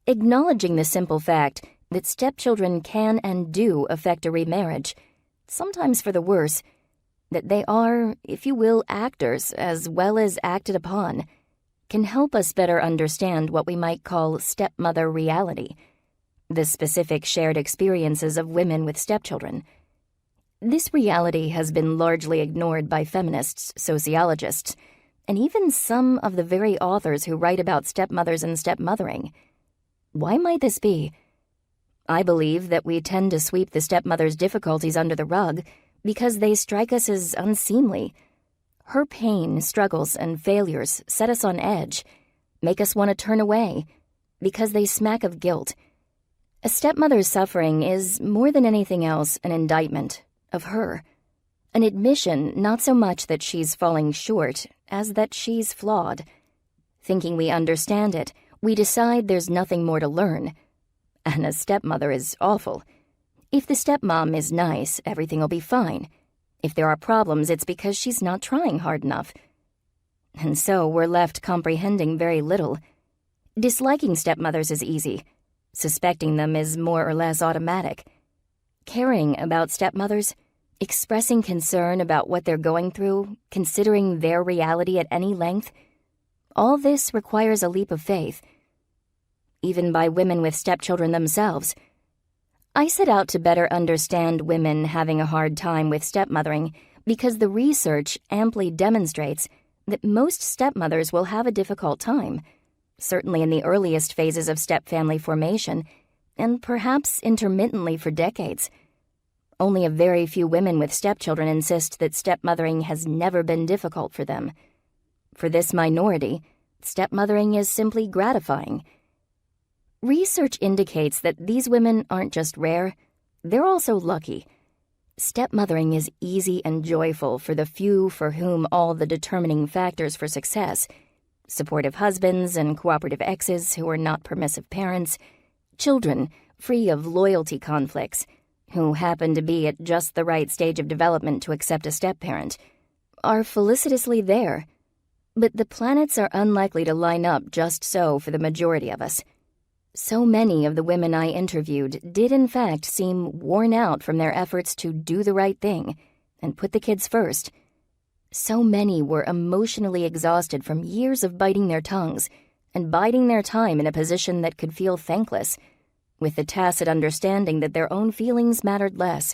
acknowledging the simple fact that stepchildren can and do affect a remarriage, sometimes for the worse, that they are, if you will, actors as well as acted upon, can help us better understand what we might call stepmother reality, the specific shared experiences of women with stepchildren. This reality has been largely ignored by feminists, sociologists, and even some of the very authors who write about stepmothers and stepmothering. Why might this be? I believe that we tend to sweep the stepmother's difficulties under the rug because they strike us as unseemly. Her pain, struggles, and failures set us on edge, make us want to turn away, because they smack of guilt. A stepmother's suffering is, more than anything else, an indictment of her. An admission not so much that she's falling short as that she's flawed. Thinking we understand it, we decide there's nothing more to learn. And a stepmother is awful. If the stepmom is nice, everything will be fine. If there are problems, it's because she's not trying hard enough. And so we're left comprehending very little. Disliking stepmothers is easy. Suspecting them is more or less automatic. Caring about stepmothers, expressing concern about what they're going through, considering their reality at any length, all this requires a leap of faith. Even by women with stepchildren themselves. I set out to better understand women having a hard time with stepmothering because the research amply demonstrates that most stepmothers will have a difficult time, certainly in the earliest phases of stepfamily formation, and perhaps intermittently for decades. Only a very few women with stepchildren insist that stepmothering has never been difficult for them. For this minority, stepmothering is simply gratifying. Research indicates that these women aren't just rare, they're also lucky. Stepmothering is easy and joyful for the few for whom all the determining factors for success, supportive husbands and cooperative exes who are not permissive parents, children free of loyalty conflicts, who happen to be at just the right stage of development to accept a step-parent, are felicitously there. But the planets are unlikely to line up just so for the majority of us. So many of the women I interviewed did in fact seem worn out from their efforts to do the right thing and put the kids first. So many were emotionally exhausted from years of biting their tongues and biding their time in a position that could feel thankless, with the tacit understanding that their own feelings mattered less,